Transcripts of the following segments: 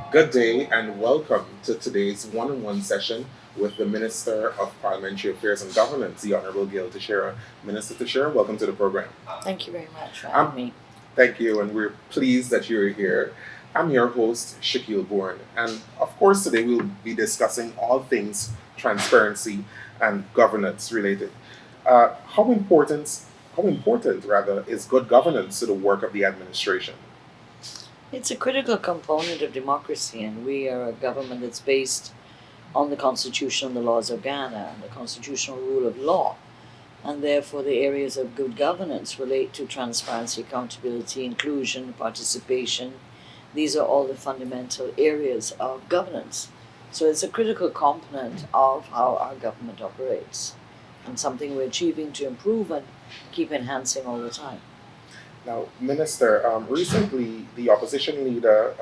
Good day and welcome to today's one-on-one session with the Minister of Parliamentary Affairs and Governance, the Honorable Gail Teixeira. Minister Teixeira, welcome to the program. Thank you very much for Um, having me. Thank you, and we're pleased that you're here. I'm your host, Shaquille Bourne, and of course, today we'll be discussing all things transparency and governance related. Uh, how important, how important rather, is good governance to the work of the administration? It's a critical component of democracy, and we are a government that's based on the Constitution and the laws of Ghana and the constitutional rule of law. And therefore, the areas of good governance relate to transparency, accountability, inclusion, participation. These are all the fundamental areas of governance. So it's a critical component of how our government operates and something we're achieving to improve and keep enhancing all the time. Now, Minister, recently the opposition leader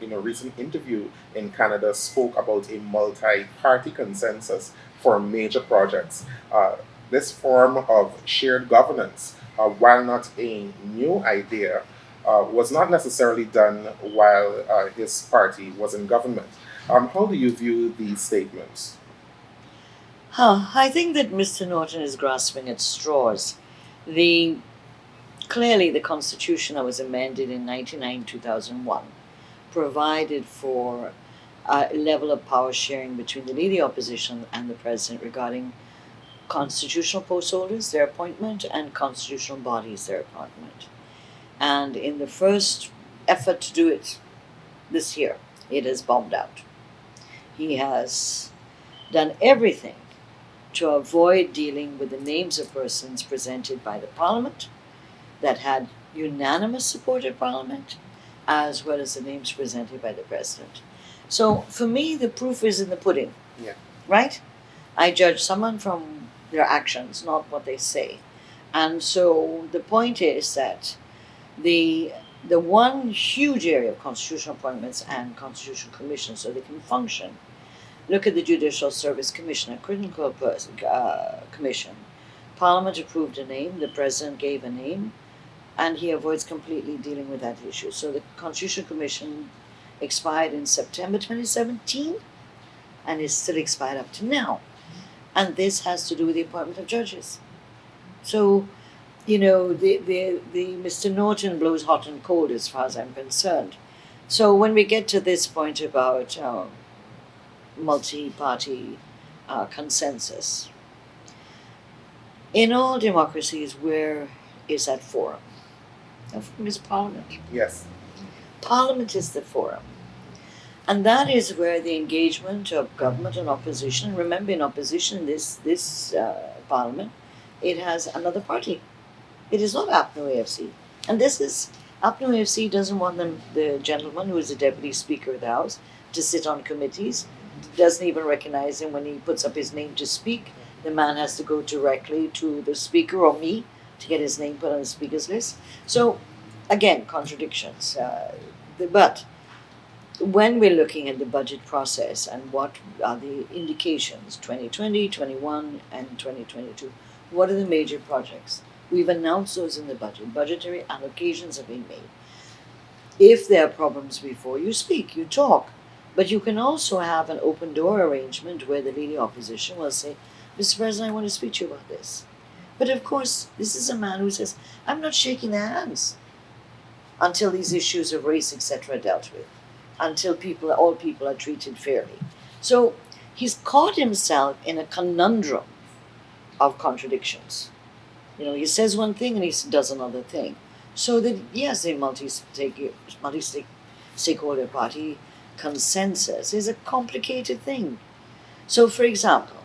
in a recent interview in Canada spoke about a multi party consensus for major projects. Uh, this form of shared governance, while not a new idea, was not necessarily done while his party was in government. How do you view these statements? I think that Mr. Norton is grasping at straws. The Clearly, the Constitution that was amended in 2001 provided for a level of power sharing between the leading opposition and the president regarding constitutional post holders, their appointment, and constitutional bodies, their appointment. And in the first effort to do it this year, it has bombed out. He has done everything to avoid dealing with the names of persons presented by the Parliament that had unanimous support at Parliament, as well as the names presented by the President. So for me, the proof is in the pudding, Yeah. right? I judge someone from their actions, not what they say. And so the point is that the the one huge area of constitutional appointments and constitutional commissions so they can function. Look at the Judicial Service Commission, a critical commission. Parliament approved a name, the President gave a name, and he avoids completely dealing with that issue. So the Constitutional Commission expired in September 2017 and is still expired up to now. And this has to do with the appointment of judges. So, the Mr. Norton blows hot and cold as far as I'm concerned. So when we get to this point about multi-party consensus, in all democracies, where is that forum? The forum is Parliament. Yes. Parliament is the forum. And that is where the engagement of government and opposition, remember in opposition, this Parliament, it has another party. It is not APNO AFC. And APNO AFC doesn't want the gentleman who is the Deputy Speaker of the House to sit on committees, doesn't even recognize him when he puts up his name to speak. The man has to go directly to the Speaker or me to get his name put on the Speaker's list. So, again, contradictions. But when we're looking at the budget process and what are the indications, 2020, 21, and 2022, what are the major projects? We've announced those in the budget. Budgetary allocations have been made. If there are problems before you speak, you talk. But you can also have an open door arrangement where the leading opposition will say, Mr. President, I want to speak to you about this. But of course, this is a man who says, I'm not shaking their hands until these issues of race, etc., are dealt with, until all people are treated fairly. So he's caught himself in a conundrum of contradictions. He says one thing and he does another thing. So that, yes, a multi-stakeholder party consensus is a complicated thing. So, for example,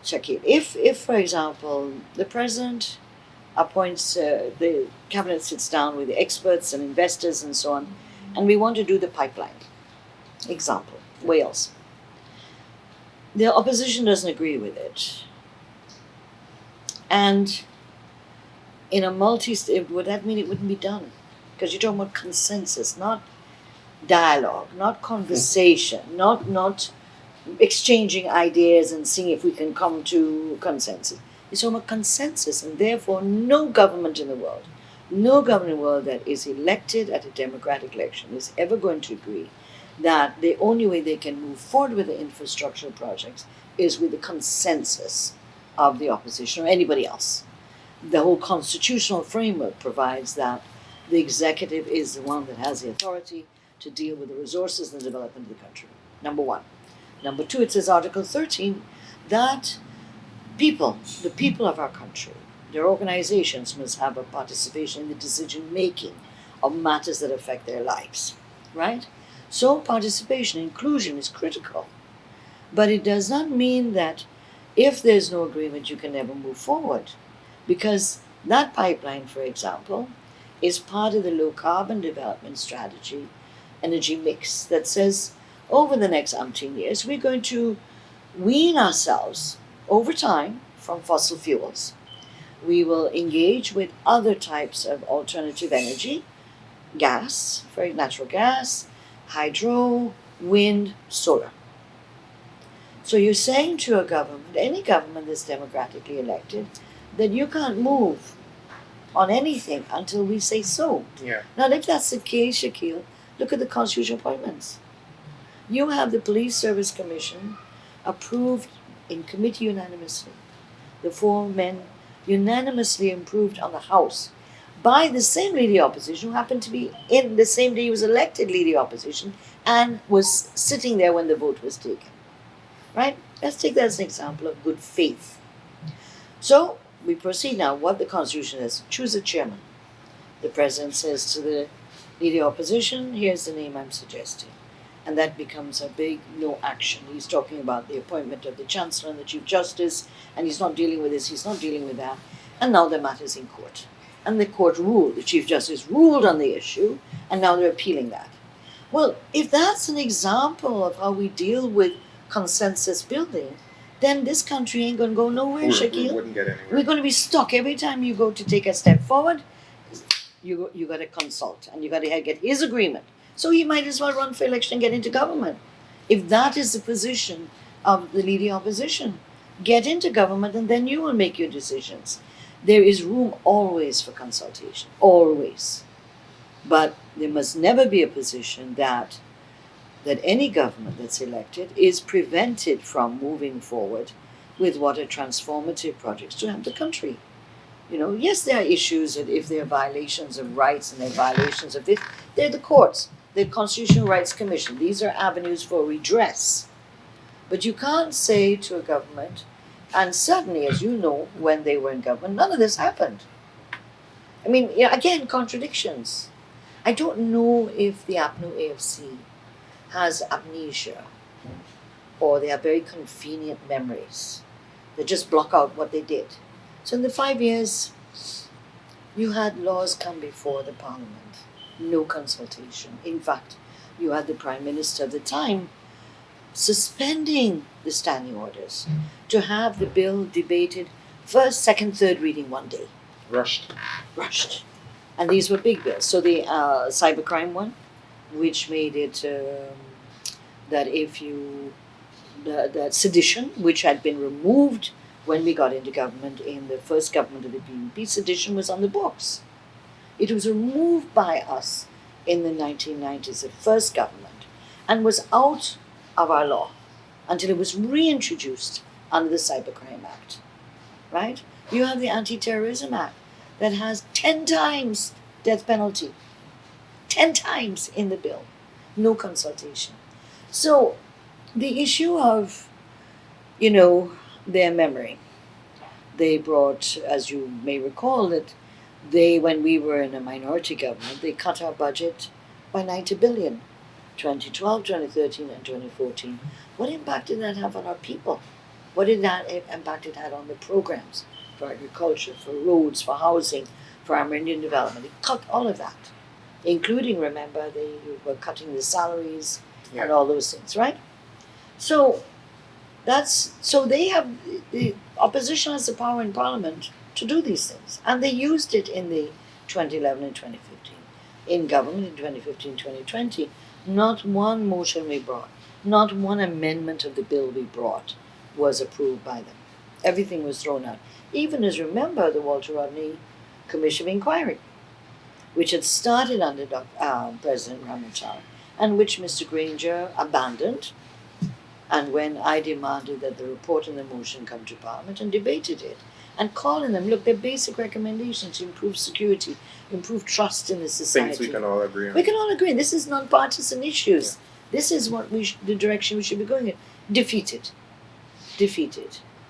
Shakir, if for example, the president appoints, the cabinet sits down with the experts and investors and so on, and we want to do the pipeline, example, Wales. The opposition doesn't agree with it. And in a multi-state, would that mean it wouldn't be done? Because you're talking about consensus, not dialogue, not conversation, not exchanging ideas and seeing if we can come to consensus. It's talking about consensus, and therefore no government in the world No government in the world that is elected at a democratic election is ever going to agree that the only way they can move forward with the infrastructural projects is with the consensus of the opposition or anybody else. The whole constitutional framework provides that the executive is the one that has the authority to deal with the resources and the development of the country. Number one. Number two, it says Article 13 that the people of our country, their organizations must have a participation in the decision making of matters that affect their lives, right? So participation, inclusion is critical. But it does not mean that if there's no agreement, you can never move forward. Because that pipeline, for example, is part of the low carbon development strategy energy mix that says over the next umpteen years, we're going to wean ourselves over time from fossil fuels. We will engage with other types of alternative energy, gas, for natural gas, hydro, wind, solar. So you're saying to a government, any government that's democratically elected, that you can't move on anything until we say so. Yeah. Now, if that's the case, Shaquille, look at the constitutional appointments. You have the Police Service Commission approved in committee unanimously. The four men unanimously approved on the House by the same leader opposition who happened to be in the same day he was elected leader opposition and was sitting there when the vote was taken. Right? Let's take that as an example of good faith. So we proceed now. What the Constitution is: choose a chairman. The president says to the leader opposition, "Here's the name I'm suggesting," and that becomes a big no action. He's talking about the appointment of the Chancellor and the Chief Justice, and he's not dealing with this, he's not dealing with that, and now the matter's in court. And the court ruled, the Chief Justice ruled on the issue, and now they're appealing that. Well, if that's an example of how we deal with consensus building, then this country ain't going to go nowhere, Shaquille. We wouldn't get anywhere. We're going to be stuck. Every time you go to take a step forward, you got to consult, and you got to get his agreement. So he might as well run for election and get into government. If that is the position of the leading opposition, get into government and then you will make your decisions. There is room always for consultation, always. But there must never be a position that any government that's elected is prevented from moving forward with what are transformative projects to help the country. Yes, there are issues that if there are violations of rights and there are violations of this, they're the courts, the Constitutional Rights Commission. These are avenues for redress. But you can't say to a government, and certainly, as you know, when they were in government, none of this happened. I mean, again, contradictions. I don't know if the APNO AFC has amnesia or they have very convenient memories that just block out what they did. So in the 5 years, you had laws come before the Parliament, no consultation. In fact, you had the Prime Minister at the time suspending the standing orders to have the bill debated first, second, third reading one day. Rushed. And these were big bills. So the cybercrime one, which made it that if you, that sedition, which had been removed when we got into government in the first government of the PNP, sedition was on the books. It was removed by us in the 1990s, the first government, and was out of our law until it was reintroduced under the Cybercrime Act, right? You have the Anti-Terrorism Act that has 10 times death penalty, 10 times in the bill, no consultation. So the issue of, their memory, they brought, as you may recall, that when we were in a minority government, they cut our budget by 90 billion, 2012, 2013, and 2014. What impact did that have on our people? What did that impact it had on the programs for agriculture, for roads, for housing, for our Indian development? It cut all of that, including, remember, they were cutting the salaries and all those things, right? So they have, the opposition has the power in Parliament to do these things. And they used it in the 2011 and 2015. In government in 2015, 2020, not one motion we brought, not one amendment of the bill we brought was approved by them. Everything was thrown out. Even as, remember, the Walter Rodney Commission of Inquiry. which had started under President Ramachar, and which Mr. Granger abandoned. And when I demanded that the report and the motion come to Parliament and debated it, and calling them, look, they're basic recommendations to improve security, improve trust in the society. Things we can all agree on. We can all agree. This is non-partisan issues. Yeah. This is what the direction we should be going in. Defeated.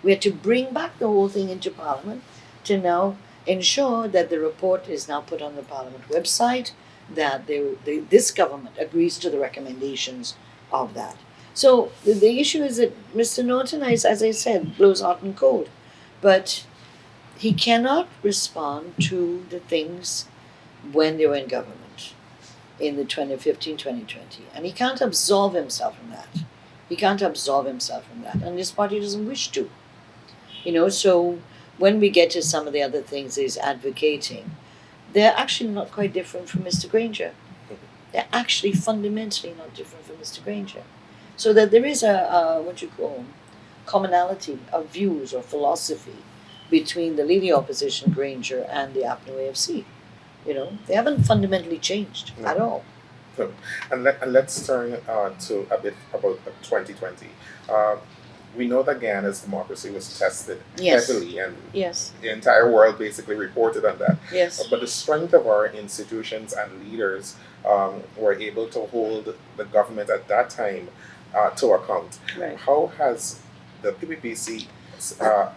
We had to bring back the whole thing into Parliament to now ensure that the report is now put on the Parliament website, that this government agrees to the recommendations of that. So the issue is that Mr. Norton, as I said, blows hot and cold, but he cannot respond to the things when they were in government in the 2015-2020, and he can't absolve himself from that. And this party doesn't wish to. So when we get to some of the other things he's advocating, they're actually not quite different from Mr. Granger. They're actually fundamentally not different from Mr. Granger. So that there is a commonality of views or philosophy between the leading opposition, Granger, and the APNU AFC. They haven't fundamentally changed at all. No. And let's turn to a bit about 2020. We know that Ghana's democracy was tested heavily, and the entire world basically reported on that. Yes. But the strength of our institutions and leaders were able to hold the government at that time to account. Right. How has the PPPC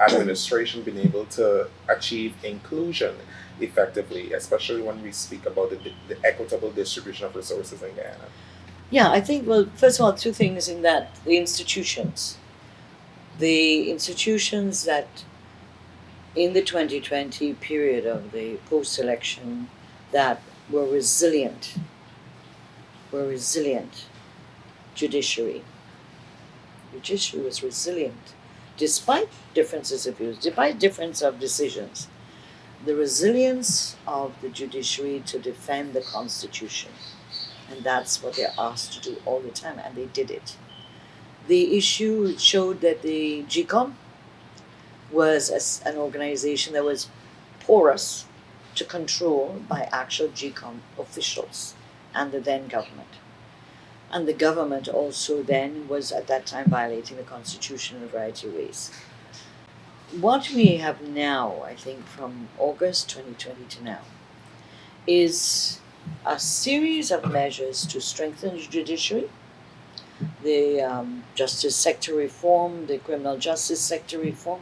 administration been able to achieve inclusion effectively, especially when we speak about the equitable distribution of resources in Ghana? Yeah, I think, well, first of all, two things in that. The institutions that in the 2020 period of the post-election that were resilient. Judiciary was resilient, despite differences of views, despite difference of decisions. The resilience of the judiciary to defend the Constitution. And that's what they're asked to do all the time, and they did it. The issue showed that the GCOM was an organization that was porous to control by actual GCOM officials and the then government. And the government also then was at that time violating the Constitution in a variety of ways. What we have now, I think, from August 2020 to now, is a series of measures to strengthen the judiciary, the justice sector reform, the criminal justice sector reform,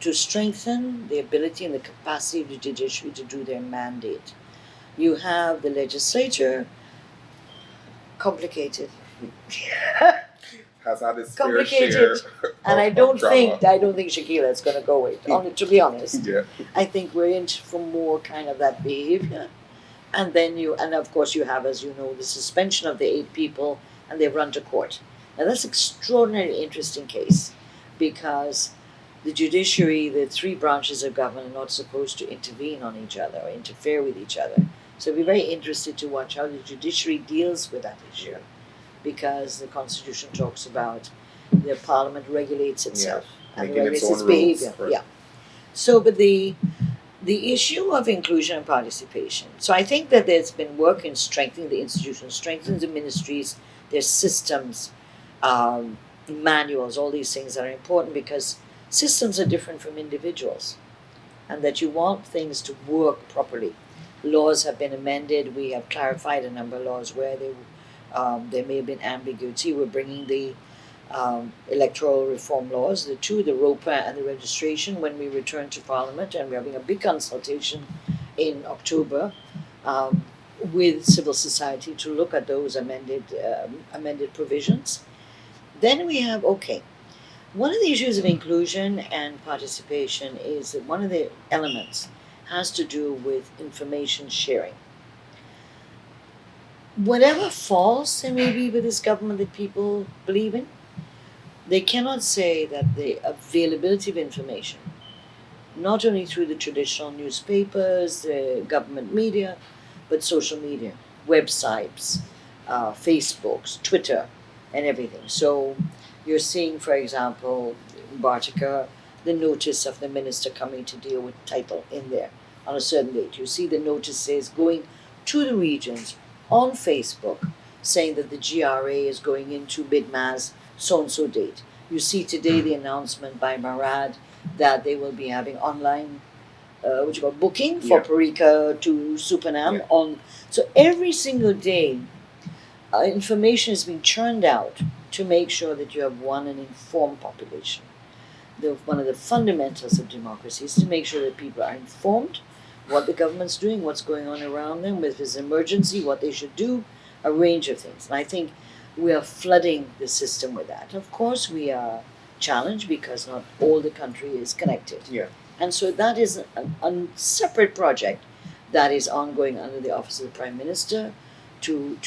to strengthen the ability and the capacity of the judiciary to do their mandate. You have the legislature, complicated. Has had its fair share and I don't think Shakila is going to go with. To be honest, I think we're in for more kind of that behavior, and then of course you have, as you know, the suspension of the 8 people, and they've run to court. Now that's an extraordinarily interesting case, because the judiciary, the 3 branches of government, are not supposed to intervene on each other or interfere with each other. So we're very interested to watch how the judiciary deals with that issue, because the Constitution talks about the Parliament regulates itself and regulates its behavior. Rules, right. So, but the issue of inclusion and participation. So I think that there's been work in strengthening the institutions, strengthening the ministries, their systems, manuals, all these things are important, because systems are different from individuals, and that you want things to work properly. Laws have been amended. We have clarified a number of laws where there may have been ambiguity. We're bringing the electoral reform laws, the ROPA and the registration, when we return to Parliament, and we're having a big consultation in October with civil society to look at those amended provisions. Then we have, one of the issues of inclusion and participation is that one of the elements has to do with information sharing. Whatever faults there may be with this government that people believe in, they cannot say that the availability of information, not only through the traditional newspapers, the government media, but social media, websites, Facebooks, Twitter, and everything. So you're seeing, for example, in Bartica, the notice of the minister coming to deal with title in there on a certain date. You see the notice says going to the regions on Facebook saying that the GRA is going into bid-mass so-and-so date. You see today the announcement by Marad that they will be having online booking for Yeah. Parika to Supanam Yeah. on. So every single day, information is being churned out to make sure that you have an informed population. One of the fundamentals of democracy is to make sure that people are informed what the government's doing, what's going on around them, if there's an emergency, what they should do, a range of things. And I think we are flooding the system with that. Of course, we are challenged because not all the country is connected. Yeah. And so that is a separate project that is ongoing under the Office of the Prime Minister to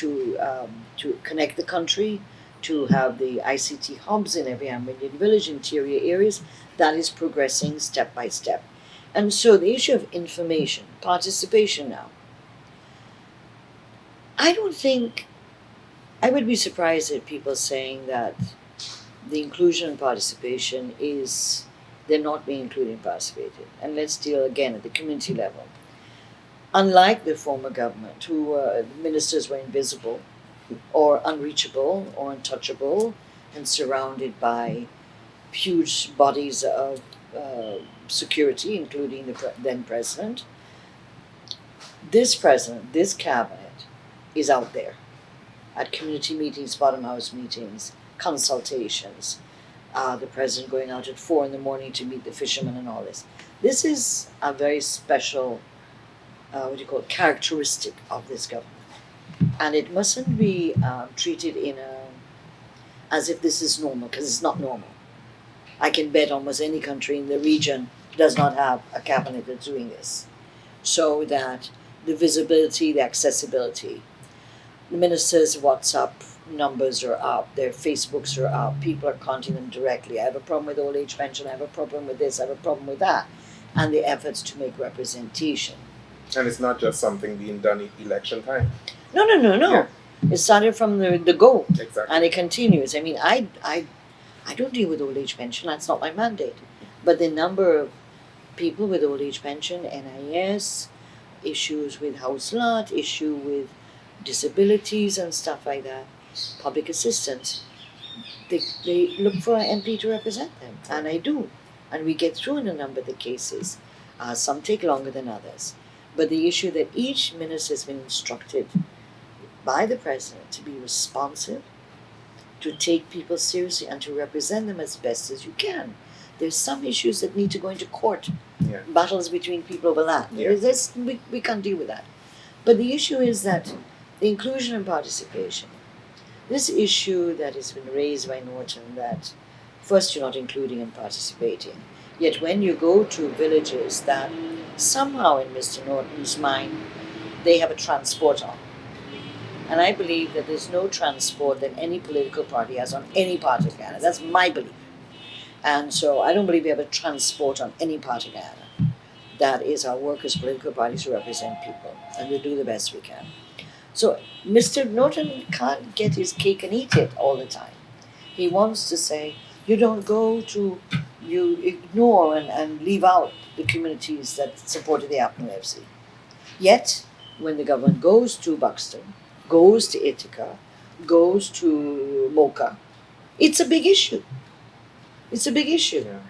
connect the country, to have the ICT hubs in every Amerindian village, interior areas. That is progressing step by step. And so the issue of information, participation now, I don't think, I would be surprised at people saying that the inclusion and participation is, they're not being included and participated. And let's deal again at the community level. Unlike the former government, who ministers were invisible or unreachable or untouchable and surrounded by huge bodies of security, including the then president, this cabinet is out there at community meetings, bottom house meetings, consultations, the president going out at 4 a.m. to meet the fishermen and all this. This is a very special, characteristic of this government. And it mustn't be treated as if this is normal, because it's not normal. I can bet almost any country in the region does not have a cabinet that's doing this. So that the visibility, the accessibility, the ministers' WhatsApp numbers are up, their Facebooks are up, people are contacting them directly. I have a problem with old age pension, I have a problem with this, I have a problem with that. And the efforts to make representation. And it's not just something being done in election time. No. Yeah. It started from the go. Exactly. And it continues. I mean, I don't deal with old age pension, that's not my mandate. But the number of people with old age pension, NIS, issues with house lot, issue with disabilities and stuff like that, public assistance, they look for an MP to represent them, and I do. And we get through in a number of the cases. Some take longer than others. But the issue that each minister has been instructed by the president to be responsive, to take people seriously, and to represent them as best as you can. There's some issues that need to go into court, Yeah. battles between people over land. Yeah. We can't deal with that. But the issue is that the inclusion and participation, this issue that has been raised by Norton, that first you're not including and participating, yet when you go to villages that somehow in Mr. Norton's mind, they have a transport on. And I believe that there's no transport that any political party has on any part of Ghana. That's my belief. And so I don't believe we have a transport on any part of Ghana. That is our workers' political parties who represent people, and we do the best we can. So Mr. Norton can't get his cake and eat it all the time. He wants to say, you ignore and leave out the communities that supported the Apno FC. Yet, when the government goes to Buxton, goes to Ithaca, goes to Mocha, it's a big issue. It's a big issue. Yeah.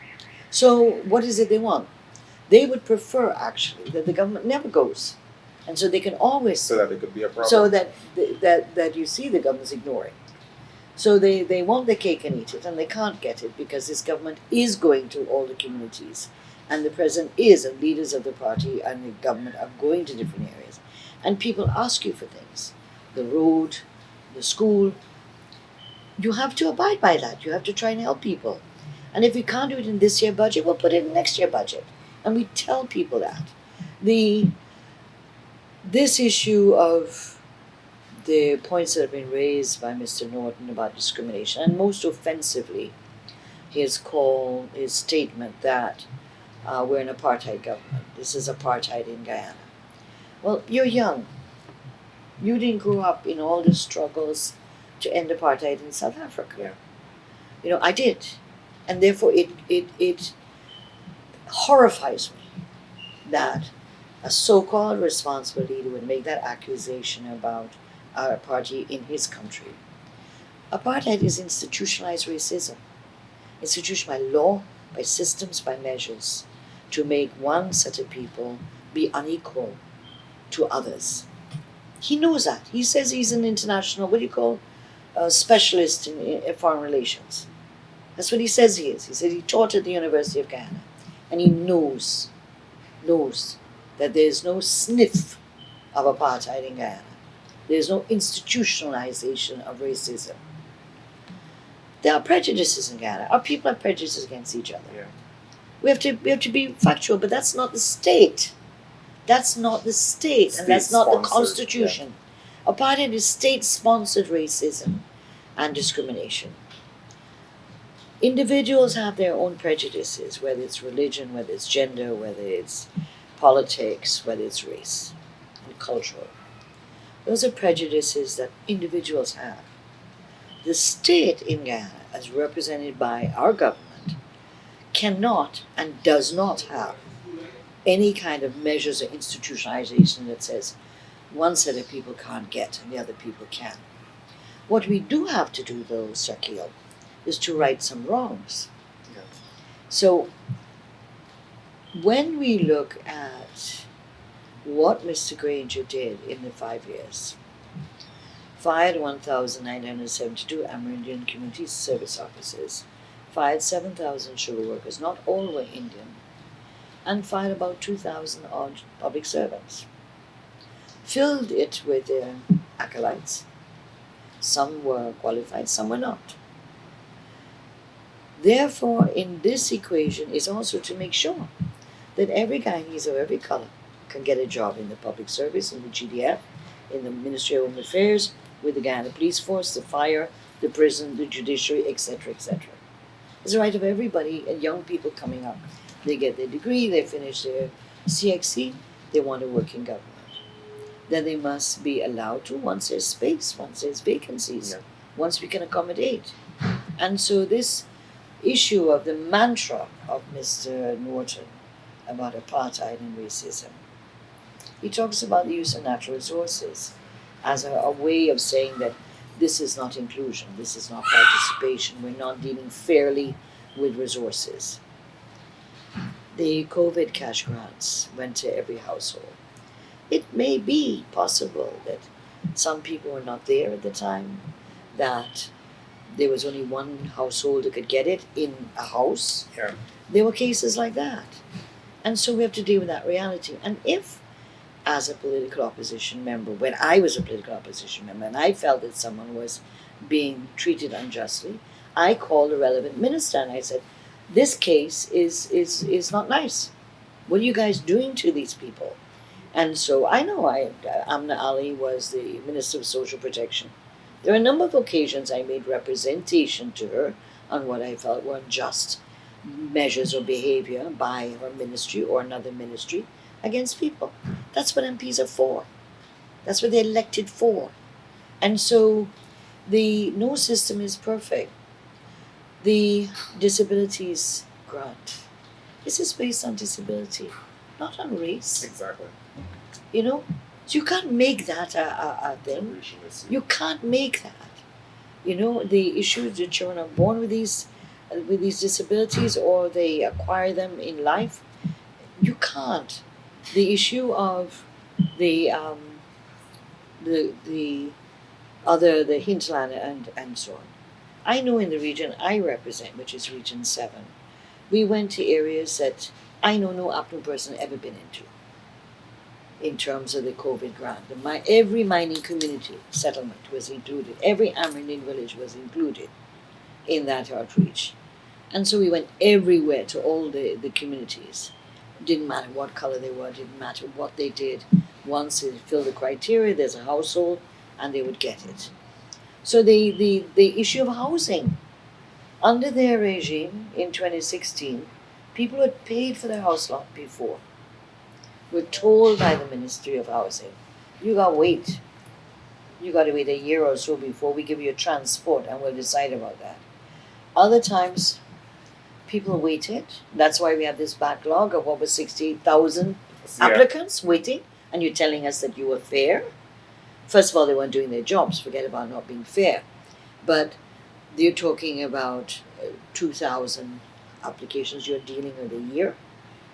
So what is it they want? They would prefer, actually, that the government never goes. And so they can always... So that it could be a problem. So that you see the government's ignoring. So they want the cake and eat it, and they can't get it because this government is going to all the communities. And the president is, and leaders of the party and the government are going to different areas. And people ask you for things. The road, the school. You have to abide by that. You have to try and help people. And if we can't do it in this year's budget, we'll put it in next year's budget. And we tell people that. This issue of the points that have been raised by Mr. Norton about discrimination, and most offensively, his statement that we're an apartheid government. This is apartheid in Guyana. Well, you're young. You didn't grow up in all the struggles to end apartheid in South Africa. Yeah. I did. And therefore it horrifies me that a so-called responsible leader would make that accusation about our party in his country. Apartheid is institutionalized racism, institutionalized by law, by systems, by measures, to make one set of people be unequal to others. He knows that. He says he's an international, what do you call, specialist in foreign relations. That's what he says he is. He said he taught at the University of Ghana, and he knows that there is no sniff of apartheid in Guyana. There is no institutionalization of racism. There are prejudices in Guyana. Our people have prejudices against each other. Yeah. We have to be factual, but that's not the state. That's not the state, and that's not the Constitution. Yeah. Apartheid is state-sponsored racism and discrimination. Individuals have their own prejudices, whether it's religion, whether it's gender, whether it's politics, whether it's race and cultural. Those are prejudices that individuals have. The state in Ghana, as represented by our government, cannot and does not have any kind of measures or institutionalization that says one set of people can't get and the other people can. What we do have to do, though, Sakil, is to right some wrongs. Yes. So when we look at what Mr. Granger did in the 5 years, fired 1,972 Amerindian community service officers, fired 7,000 sugar workers, not all were Indian, and fired about 2,000 odd public servants. Filled it with their acolytes. Some were qualified, some were not. Therefore, in this equation is also to make sure that every Guyanese of every color can get a job in the public service, in the GDF, in the Ministry of Home Affairs, with the Guyana Police Force, the fire, the prison, the judiciary, etc., etc. It's the right of everybody and young people coming up. They get their degree, they finish their CXC, they want to work in government. Then they must be allowed to once there's space, once there's vacancies, Yeah. once we can accommodate. And so this issue of the mantra of Mr. Norton about apartheid and racism, he talks about the use of natural resources as a way of saying that this is not inclusion, this is not participation, we're not dealing fairly with resources. The COVID cash grants went to every household. It may be possible that some people were not there at the time, that there was only one household that could get it in a house. Yeah. There were cases like that. And so we have to deal with that reality. And if, as a political opposition member, when I was a political opposition member and I felt that someone was being treated unjustly, I called the relevant minister and I said, this case is not nice. What are you guys doing to these people? And so I know Amna Ali was the Minister of Social Protection. There are a number of occasions I made representation to her on what I felt were unjust measures or behavior by her ministry or another ministry against people. That's what MPs are for. That's what they're elected for. And so no system is perfect. The disabilities grant, this is based on disability, not on race. Exactly. You know, so you can't make that a thing. You can't make that. You know, the issue that children are born with these disabilities or they acquire them in life. You can't. The issue of the hinterland and so on. I know in the region I represent, which is Region 7, we went to areas that I know no Apnu person ever been into in terms of the COVID grant. Every mining community settlement was included. Every Amerindian village was included in that outreach. And so we went everywhere to all the communities. Didn't matter what color they were, didn't matter what they did. Once they filled the criteria, there's a household, and they would get it. So the issue of housing. Under their regime in 2016, people had paid for their house lot before. Were told by the Ministry of Housing, you got to wait. You got to wait a year or so before we give you a transport and we'll decide about that. Other times, people waited. That's why we have this backlog of over 68,000 applicants waiting, and you're telling us that you were fair. First of all, they weren't doing their jobs. Forget about not being fair. But you're talking about 2,000 applications you're dealing with a year,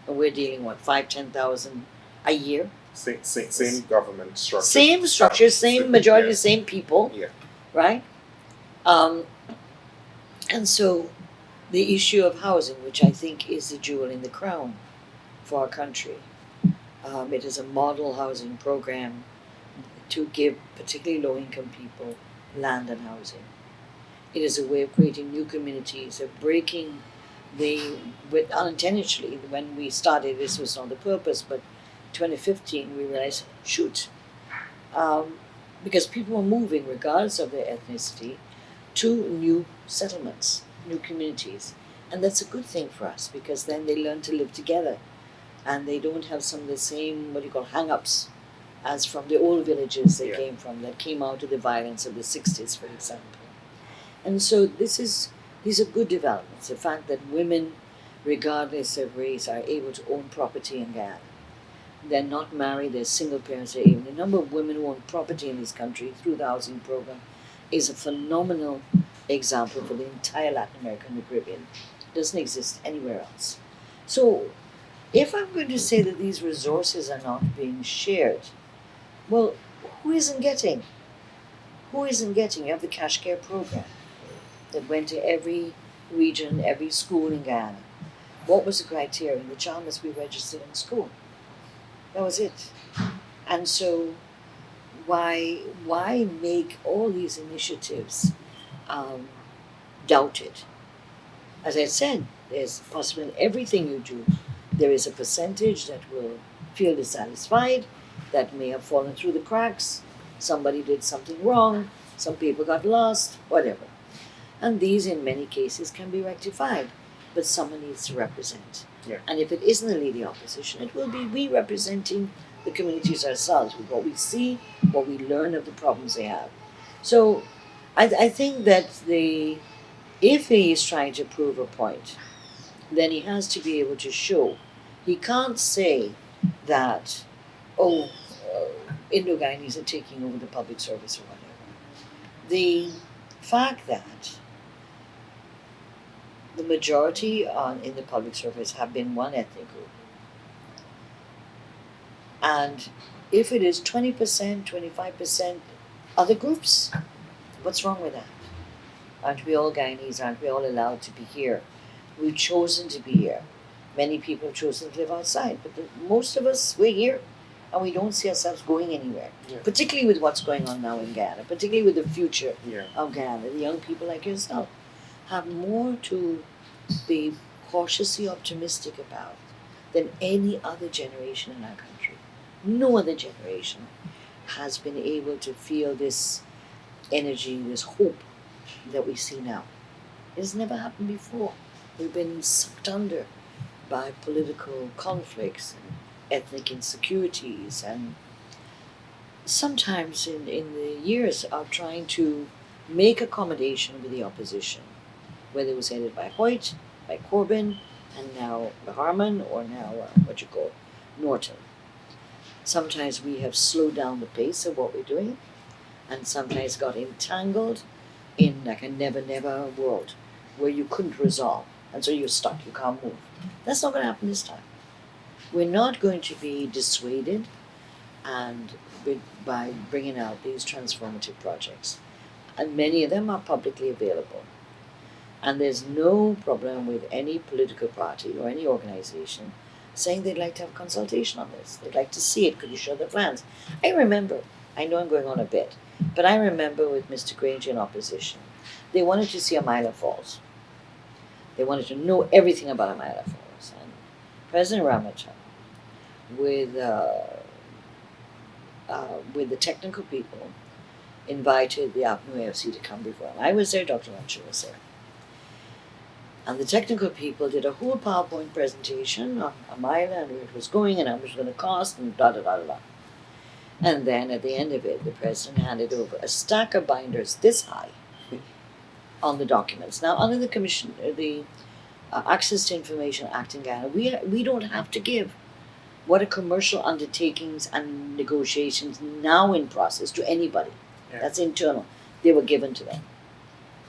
and we're dealing what 10,000 a year. Same government structure. Same structure, same majority, yeah. same people, Yeah. right? And so the issue of housing, which I think is the jewel in the crown for our country, it is a model housing program to give particularly low-income people land and housing. It is a way of creating new communities, of breaking with unintentionally, when we started, this was not the purpose, but 2015 we realized, shoot, because people were moving regardless of their ethnicity to new settlements, new communities. And that's a good thing for us because then they learn to live together and they don't have some of the same, hang-ups as from the old villages they came from, that came out of the violence of the 60s, for example. And so these are good developments. The fact that women, regardless of race, are able to own property in Ghana. They're not married, they're single parents, they're able. The number of women who own property in this country through the housing program is a phenomenal example for the entire Latin America and the Caribbean. It doesn't exist anywhere else. So if I'm going to say that these resources are not being shared, well, who isn't getting? Who isn't getting? You have the cash care program that went to every region, every school in Ghana. What was the criteria? The child must be registered in school. That was it. And so why make all these initiatives doubted? As I said, there's possible in everything you do. There is a percentage that will feel dissatisfied, that may have fallen through the cracks, somebody did something wrong, some people got lost, whatever. And these, in many cases, can be rectified, but someone needs to represent. Yeah. And if it isn't the leading opposition, it will be we representing the communities ourselves with what we see, what we learn of the problems they have. So I think that if he is trying to prove a point, then he has to be able to show. He can't say that, Indo-Guyanese are taking over the public service or whatever. The fact that the majority in the public service have been one ethnic group, and if it is 20%, 25% other groups, what's wrong with that? Aren't we all Guyanese? Aren't we all allowed to be here? We've chosen to be here. Many people have chosen to live outside, but most of us, we're here, and we don't see ourselves going anywhere. Yeah. Particularly with what's going on now in Ghana, particularly with the future Yeah. of Ghana. The young people like yourself have more to be cautiously optimistic about than any other generation in our country. No other generation has been able to feel this energy, this hope that we see now. It has never happened before. We've been sucked under by political conflicts and ethnic insecurities, and sometimes in the years of trying to make accommodation with the opposition, whether it was headed by Hoyt, by Corbyn, and now Harman, or now Norton. Sometimes we have slowed down the pace of what we're doing, and sometimes got entangled in like a never world where you couldn't resolve, and so you're stuck, you can't move. That's not going to happen this time. We're not going to be dissuaded by bringing out these transformative projects, and many of them are publicly available. And there's no problem with any political party or any organization saying they'd like to have consultation on this. They'd like to see it. Could you show the plans? I remember, I know I'm going on a bit, but I remember with Mr. Granger in opposition, they wanted to see Amila Falls. They wanted to know everything about Amila Falls. And President Ramachan, with the technical people, invited the APNU AFC to come before him. I was there, Dr. Rancho was there. And the technical people did a whole PowerPoint presentation on Amila and where it was going and how much it was going to cost and blah, blah, blah, blah. And then at the end of it, the president handed over a stack of binders this high on the documents. Now, under the Commission, the Access to Information Act in Ghana, we don't have to give What are commercial undertakings and negotiations now in process to anybody? Yeah. That's internal. They were given to them.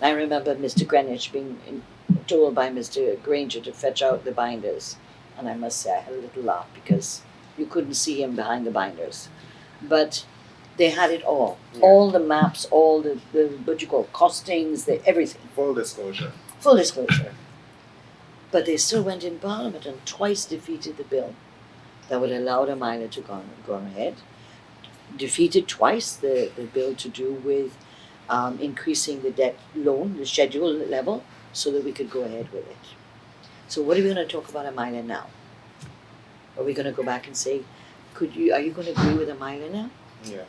I remember Mr. Greenwich being told by Mr. Granger to fetch out the binders. And I must say, I had a little laugh because you couldn't see him behind the binders. But they had it all. Yeah. All the maps, all the what you call costings, everything. Full disclosure. Full disclosure. But they still went in Parliament and twice defeated the bill that would allow the miner to go ahead. Defeated twice the bill to do with increasing the debt loan, the schedule level, so that we could go ahead with it. So what are we going to talk about a miner now? Are we going to go back and say, are you going to agree with a miner now? Yeah.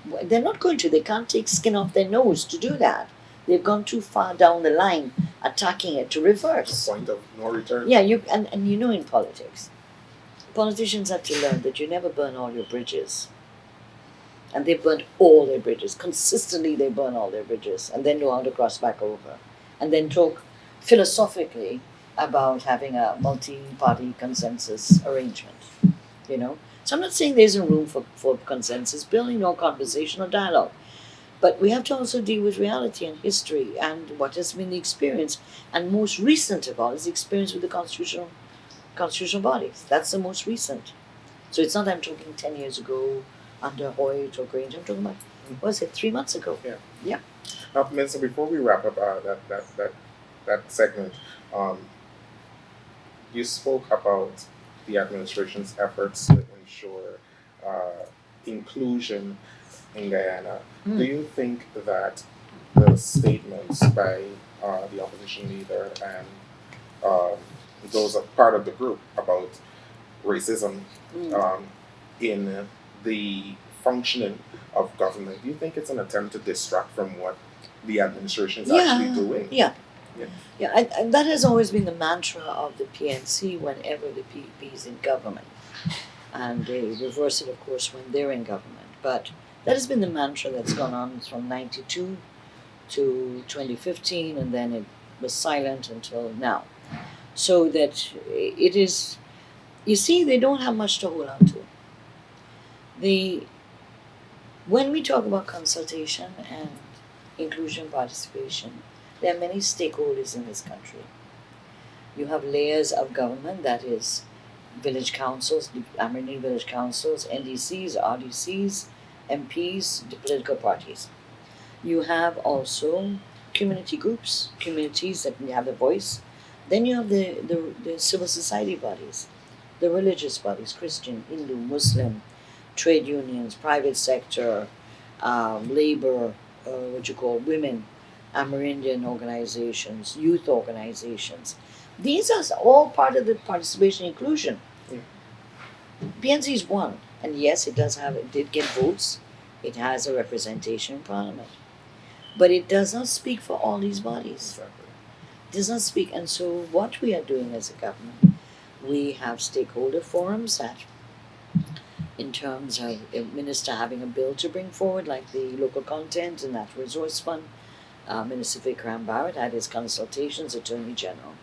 Well, they're not going to. They can't take skin off their nose to do that. They've gone too far down the line attacking it to reverse. A point of no return. Yeah, and you know in politics, politicians have to learn that you never burn all your bridges. And they've burnt all their bridges. Consistently they burn all their bridges and then know how to cross back over. And then talk philosophically about having a multi-party consensus arrangement. You know? So I'm not saying there isn't room for consensus building or conversation or dialogue. But we have to also deal with reality and history and what has been the experience. And most recent of all is the experience with the constitutional bodies. That's the most recent. So it's not I'm talking 10 years ago under Hoyt or Granger. I'm talking about, what was it, 3 months ago? Yeah. Yeah. Minister, before we wrap up that segment, you spoke about the administration's efforts to ensure inclusion in Guyana. Do you think that the statements by the opposition leader and those are part of the group about racism in the functioning of government, do you think it's an attempt to distract from what the administration is actually doing? Yeah. And that has always been the mantra of the PNC whenever the PEP is in government. And they reverse it, of course, when they're in government. But that has been the mantra that's gone on from 92 to 2015, and then it was silent until now. So that it is, you see, they don't have much to hold on to. When we talk about consultation and inclusion participation, there are many stakeholders in this country. You have layers of government, that is village councils, Amerindian village councils, NDCs, RDCs, MPs, the political parties. You have also community groups, communities that have a voice. Then you have the civil society bodies, the religious bodies, Christian, Hindu, Muslim, trade unions, private sector, labor, women, Amerindian organizations, youth organizations. These are all part of the participation inclusion. PNC is one, and yes, it did get votes. It has a representation in Parliament, but it does not speak for all these bodies. Exactly. It does not speak, and so what we are doing as a government, we have stakeholder forums that, in terms of a minister having a bill to bring forward, like the local content and natural resource fund, Minister Vikram Barrett had his consultations, Attorney General.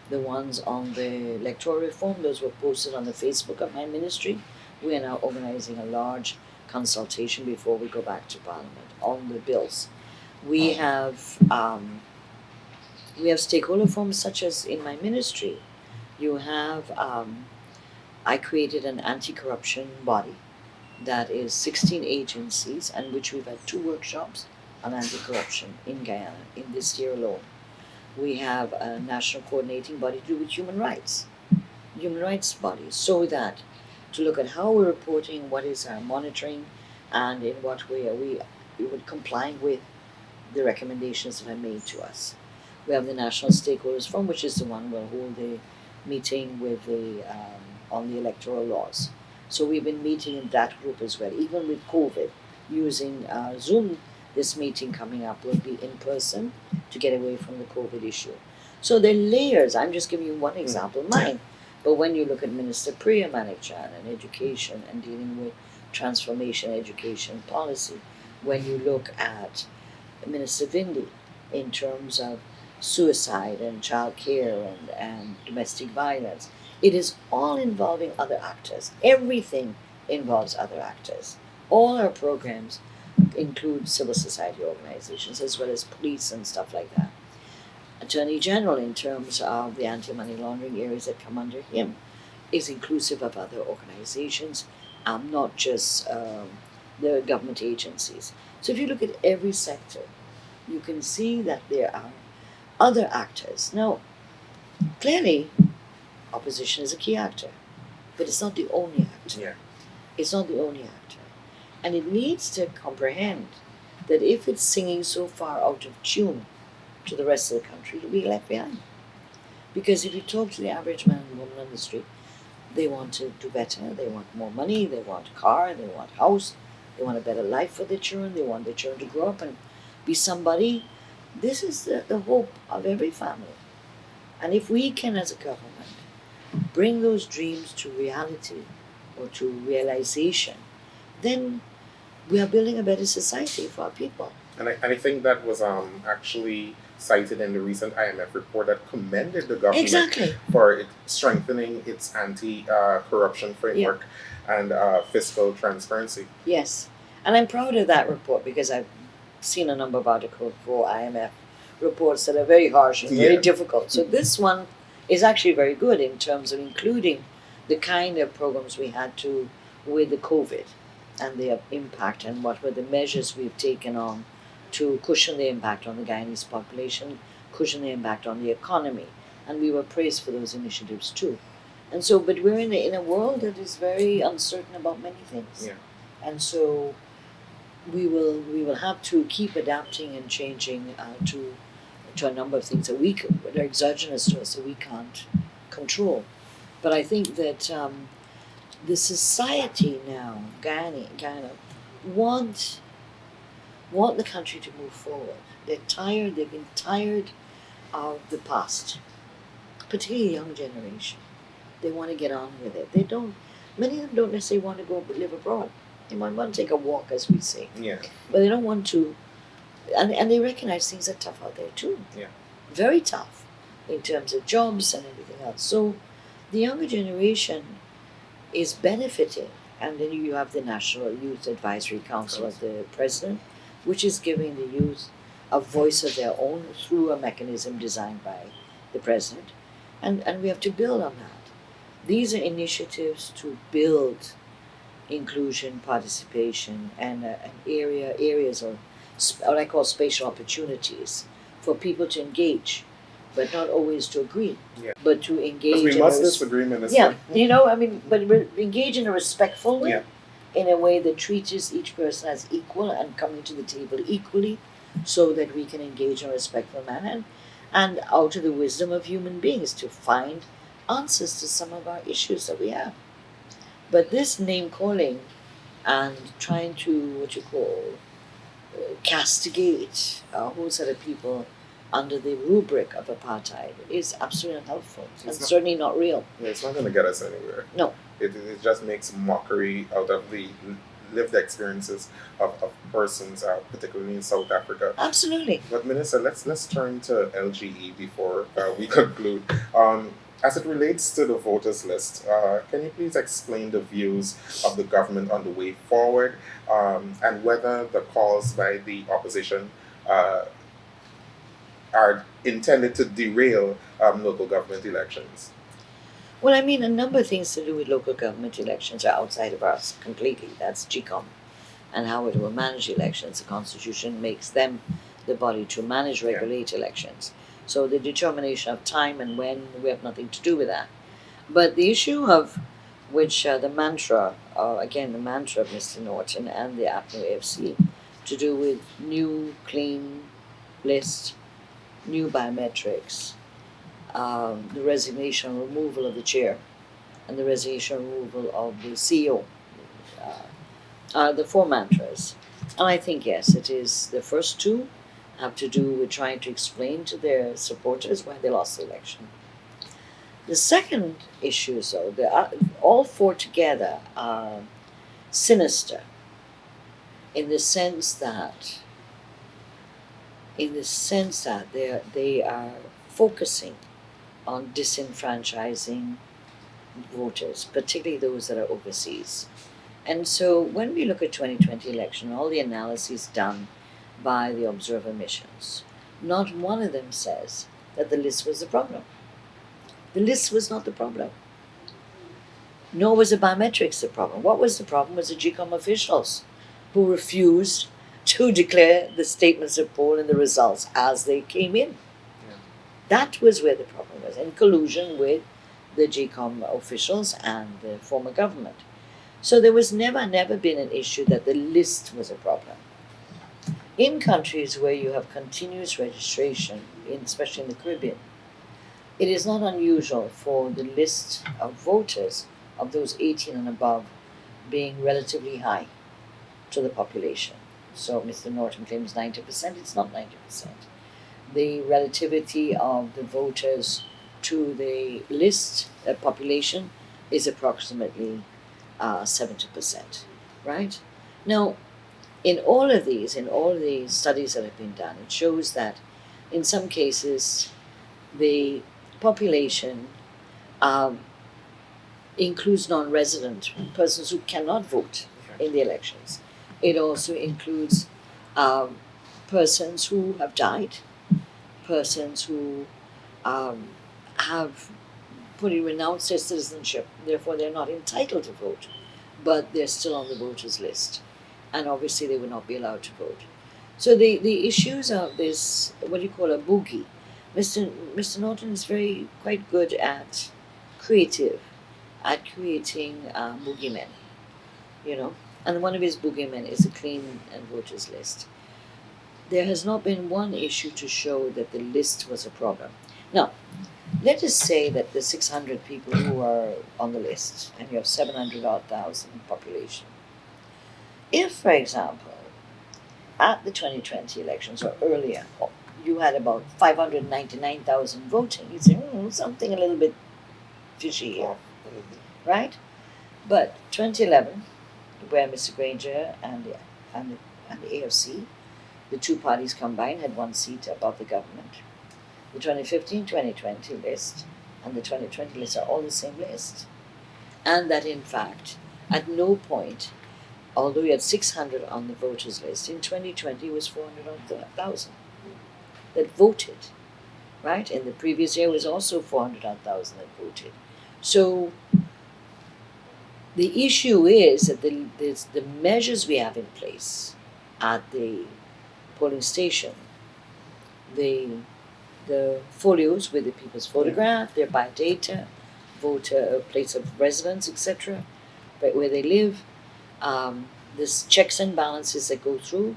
The ones on the electoral reform, those were posted on the Facebook of my ministry. We are now organizing a large consultation before we go back to Parliament on the bills. We have stakeholder forums such as in my ministry. You have I created an anti-corruption body that is 16 agencies, and which we've had 2 workshops on anti-corruption in Guyana in this year alone. We have a national coordinating body to do with human rights bodies, so that to look at how we're reporting, what is our monitoring, and in what way are we complying with the recommendations that are made to us. We have the National Stakeholders Forum, which is the one we'll hold a meeting with on the electoral laws. So we've been meeting in that group as well, even with COVID, using Zoom. This meeting coming up will be in person to get away from the COVID issue. So there are layers. I'm just giving you one example, mine. But when you look at Minister Priya Manikchan and education and dealing with transformation education policy, when you look at Minister Vindi in terms of suicide and child care and domestic violence, It is all involving other actors. Everything involves other actors. All our programs include civil society organizations as well as police and stuff like that. Attorney General, in terms of the anti money laundering areas that come under him, is inclusive of other organizations, not just the government agencies. So if you look at every sector, you can see that there are other actors. Now, clearly, opposition is a key actor, but it's not the only actor. Yeah. It's not the only actor. And it needs to comprehend that if it's singing so far out of tune to the rest of the country, it'll be left behind. Because if you talk to the average man and woman on the street, they want to do better, they want more money, they want a car, they want a house, they want a better life for their children, they want their children to grow up and be somebody. This is the hope of every family. And if we can, as a government, bring those dreams to reality or to realization, then we are building a better society for our people. And I think that was actually cited in the recent IMF report that commended the government Exactly. for it strengthening its anti-corruption framework and fiscal transparency. Yes. And I'm proud of that report because I've seen a number of articles for IMF reports that are very harsh and very Yeah. difficult. So this one is actually very good in terms of including the kind of programs we had to with the COVID and the impact and what were the measures we've taken on to cushion the impact on the Guyanese population, cushion the impact on the economy. And we were praised for those initiatives too. And so, but we're in a world that is very uncertain about many things. Yeah. And so we will have to keep adapting and changing to a number of things that that are exogenous to us that we can't control. But I think that the society now, Guyana, want the country to move forward. They're tired. They've been tired of the past, particularly the young generation. They want to get on with it. They don't. Many of them don't necessarily want to go live abroad. They might want to take a walk, as we say, Yeah. but they don't want to. And they recognize things are tough out there too. Yeah. Very tough in terms of jobs and everything else. So the younger generation is benefiting. And then you have the National Youth Advisory Council of the President, which is giving the youth a voice of their own through a mechanism designed by the President. And we have to build on that. These are initiatives to build inclusion, participation, and areas of what I call spatial opportunities for people to engage, but not always to agree, Yeah. but to engage. Because we in must a disagree, Minister. Yeah, but engage in a respectful way, Yeah. in a way that treats each person as equal and coming to the table equally, so that we can engage in a respectful manner, and out of the wisdom of human beings to find answers to some of our issues that we have. But this name calling and trying to castigate a whole set of people under the rubric of apartheid is absolutely unhelpful and certainly not real. Yeah, it's not going to get us anywhere. No. It just makes mockery out of the lived experiences of persons, particularly in South Africa. Absolutely. But Minister, let's turn to LGE before we conclude. As it relates to the voters list, can you please explain the views of the government on the way forward, and whether the calls by the opposition are intended to derail local government elections? Well, I mean, a number of things to do with local government elections are outside of us completely. That's GCOM and how it will manage elections. The Constitution makes them the body to manage, regulate elections. So the determination of time and when, we have nothing to do with that. But the issue of which the mantra of Mr. Norton and the APNO AFC, to do with new clean list, new biometrics, the resignation and removal of the chair, and the resignation and removal of the CEO, are the four mantras. And I think, yes, it is the first two have to do with trying to explain to their supporters why they lost the election. The second issue, all four together are sinister in the sense that they are focusing on disenfranchising voters, particularly those that are overseas. And so when we look at 2020 election, all the analyses done by the observer missions, not one of them says that the list was the problem. The list was not the problem. Nor was the biometrics the problem. What was the problem was the GCOM officials who refused to declare the statements of poll and the results as they came in. Yeah. That was where the problem was, in collusion with the GCOM officials and the former government. So there was never been an issue that the list was a problem. In countries where you have continuous registration, especially in the Caribbean, it is not unusual for the list of voters of those 18 and above being relatively high to the population. So Mr. Norton claims 90%, it's not 90%. The relativity of the voters to the list population is approximately 70%, right? Now, in all of the studies that have been done, it shows that in some cases the population includes non-resident persons who cannot vote in the elections. It also includes persons who have died, persons who have renounced their citizenship, therefore they're not entitled to vote, but they're still on the voters list, and obviously they would not be allowed to vote. So the issues of this, what do you call a boogie? Mr. Norton is quite good at creating boogeymen, and one of his boogeymen is a clean and voters list. There has not been one issue to show that the list was a problem. Now, let us say that the 600 people who are on the list, and you have 700,000 population. If, for example, at the 2020 elections or earlier, you had about 599,000 voting, you'd say, something a little bit fishy here, right? But 2011, where Mr. Granger and the AFC, the two parties combined, had one seat above the government. The 2015-2020 list and the 2020 list are all the same list. And that in fact, at no point, although you had 600 on the voters list, in 2020 it was 400,000 that voted, right? In the previous year was also 400,000 that voted. So the issue is that the measures we have in place at the polling station, the folios with the people's photograph, their biodata, voter place of residence, etc., where they live, this checks and balances that go through,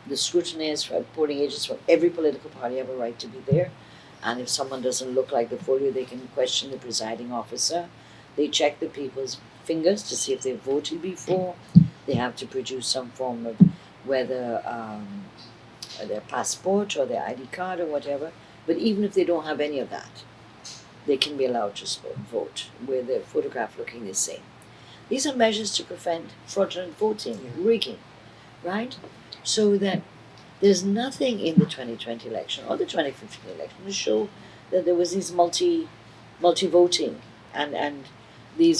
the scrutineers from polling agents from every political party have a right to be there, and if someone doesn't look like the folio, they can question the presiding officer. They check the people's fingers to see if they've voted before. They have to produce some form of whether their passport or their ID card or whatever. But even if they don't have any of that, they can be allowed to vote with their photograph looking the same. These are measures to prevent fraudulent voting, rigging, right? So that there's nothing in the 2020 election or the 2015 election to show that there was these multi-voting and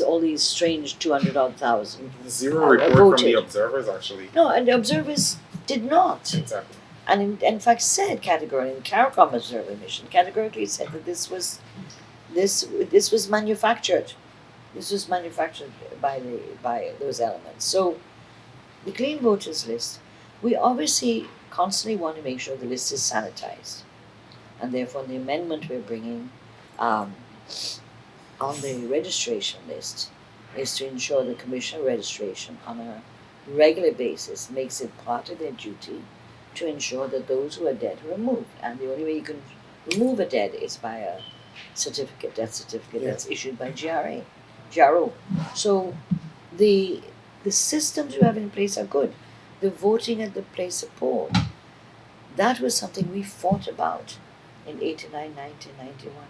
all these strange 200,000. Zero report from the observers, actually. No, and the observers did not. Exactly. And in fact said categorically, the CARICOM observer mission categorically said that this was manufactured. This was manufactured by those elements. So the clean voters list, we obviously constantly want to make sure the list is sanitized. And therefore the amendment we're bringing on the registration list is to ensure the commissioner registration on a regular basis makes it part of their duty to ensure that those who are dead are removed. And the only way you can remove a dead is by a death certificate that's issued by GRO. So the systems you have in place are good. The voting at the place of poll, that was something we fought about in 89, 90, 91.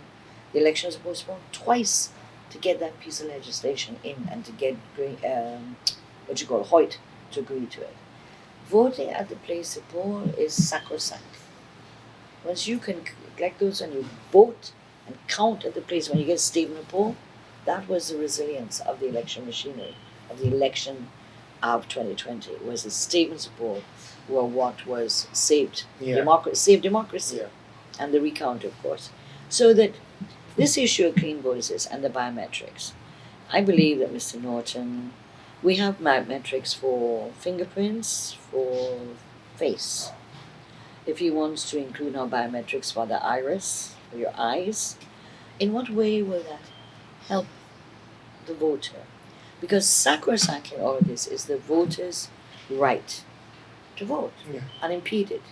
The election was postponed twice to get that piece of legislation in and to get Hoyt to agree to it. Voting at the place of poll is sacrosanct. Once you can collect those and you vote and count at the place when you get a statement of poll, that was the resilience of the election machinery, of the election of 2020. It was the statements of poll were what was saved democracy, Yeah. and the recount, of course. So that this issue of clean voters and the biometrics, I believe that Mr. Norton, we have biometrics for fingerprints, for face. If he wants to include now biometrics for the iris, for your eyes, in what way will that help the voter? Because sacrosanct in all of this is the voter's right to vote, Yeah. unimpeded.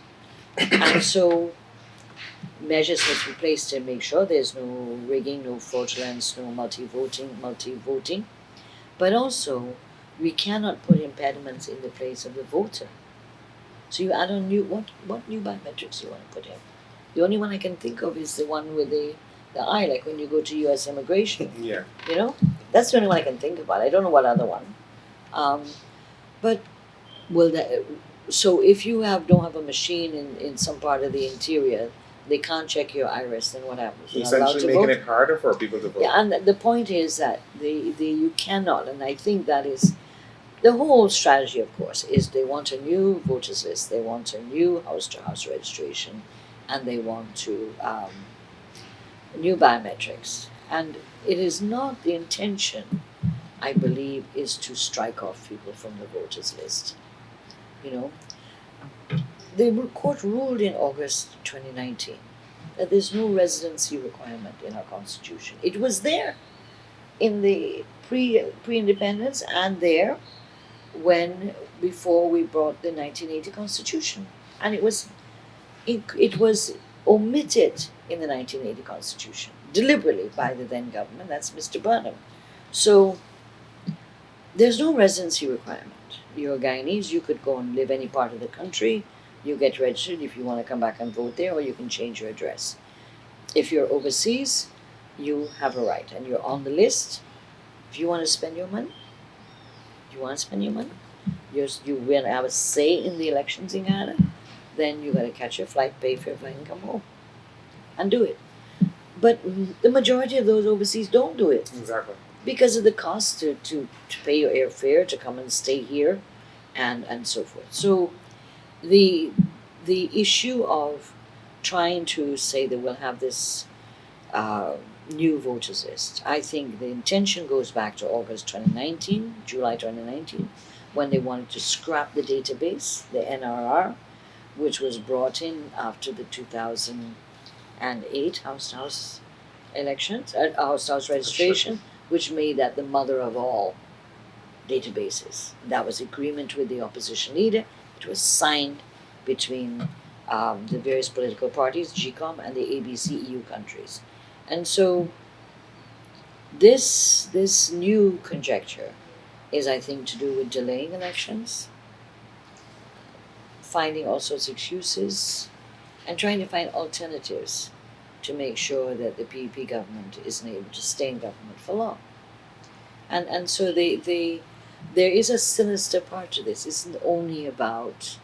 And so measures must be placed to make sure there's no rigging, no fraudulence, no multi-voting. But also, we cannot put impediments in the place of the voter. So you add on what new biometrics you want to put in? The only one I can think of is the one with the eye, like when you go to U.S. immigration. Yeah. You know, that's the only one I can think about. I don't know what other one. But will that? So if you don't have a machine in some part of the interior, they can't check your iris. Then what happens? You're not allowed Essentially to making vote. it harder for people to vote. Yeah, and the point is that you cannot, and I think that is the whole strategy. Of course, is they want a new voters list, they want a new house-to-house registration, and they want to new biometrics. And it is not the intention, I believe, is to strike off people from the voters list. You know, the court ruled in August 2019 that there's no residency requirement in our constitution. It was there in the pre-independence and there when before we brought the 1980 constitution, and it was omitted in the 1980 constitution deliberately by the then government. That's Mr. Burnham. So there's no residency requirement. You're Guyanese, you could go and live any part of the country. You get registered if you want to come back and vote there, or you can change your address. If you're overseas, you have a right, and you're on the list. If you want to spend your money, you will have a say in the elections in Ghana, then you got to catch your flight, pay for your flight, and come home, and do it. But the majority of those overseas don't do it. Exactly. Because of the cost to pay your airfare to come and stay here, and so forth. So the issue of trying to say that we'll have this new voters list, I think the intention goes back to July 2019, when they wanted to scrap the database, the NRR, which was brought in after the 2008 House elections, House registration, which made that the mother of all databases. That was agreement with the opposition leader. It was signed between the various political parties, GCOM, and the ABC EU countries. And so this new conjecture is, I think, to do with delaying elections, finding all sorts of excuses, and trying to find alternatives to make sure that the PEP government isn't able to stay in government for long. And so there is a sinister part to this. It isn't only about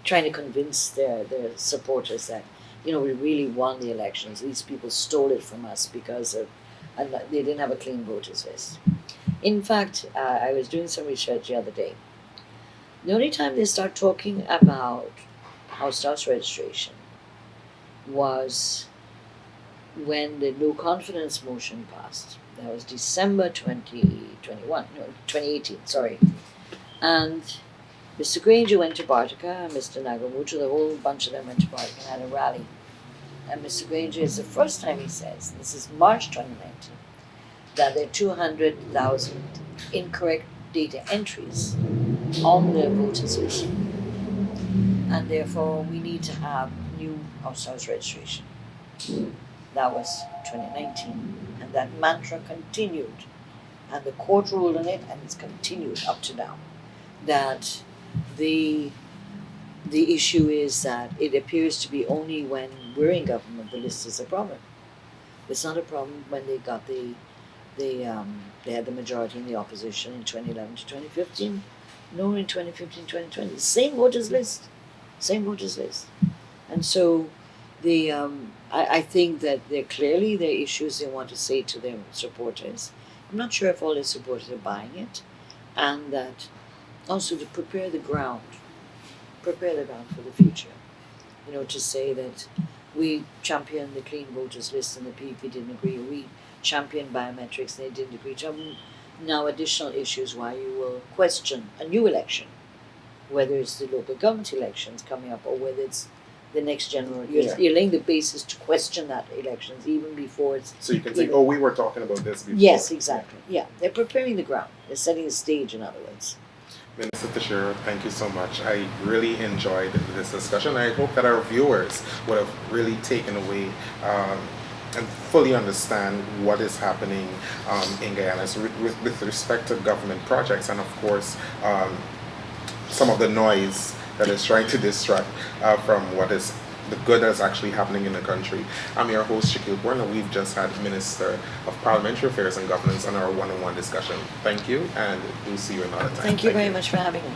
trying to convince their supporters that, we really won the elections. These people stole it from us because they didn't have a clean voters list. In fact, I was doing some research the other day. The only time they start talking about house-to-house registration was when the no confidence motion passed. That was December 2018, sorry. And Mr. Granger went to Bartica, Mr. Nagamutu, the whole bunch of them went to Bartica and had a rally. And Mr. Granger, is the first time he says, this is March 2019, that there are 200,000 incorrect data entries on the voters list. And therefore, we need to have new house-to-house registration. That was 2019. And that mantra continued. And the court ruled on it, and it's continued up to now. That the issue is that it appears to be only when we're in government the list is a problem. It's not a problem when they got they had the majority in the opposition in 2011 to 2015, nor in 2015, 2020. Same voters list. And so I think that there clearly there are issues they want to say to their supporters. I'm not sure if all their supporters are buying it, and that also to prepare the ground for the future. You know, to say that we championed the clean voters list and the PEP didn't agree, we championed biometrics and they didn't agree. Now additional issues why you will question a new election, whether it's the local government elections coming up or whether it's the next general. You're laying the basis to question that elections even before it's. So you can say, oh, we were talking about this before. Yes, exactly. Yeah, they're preparing the ground. They're setting the stage, in other words. Minister Teixeira, thank you so much. I really enjoyed this discussion. I hope that our viewers would have really taken away and fully understand what is happening in Guyana with respect to government projects and, of course, some of the noise that is trying to distract from what is the good that's actually happening in the country. I'm your host, Shaquille Bourne, and we've just had Minister of Parliamentary Affairs and Governance on our one-on-one discussion. Thank you, and we'll see you another time. Thank you very much for having me.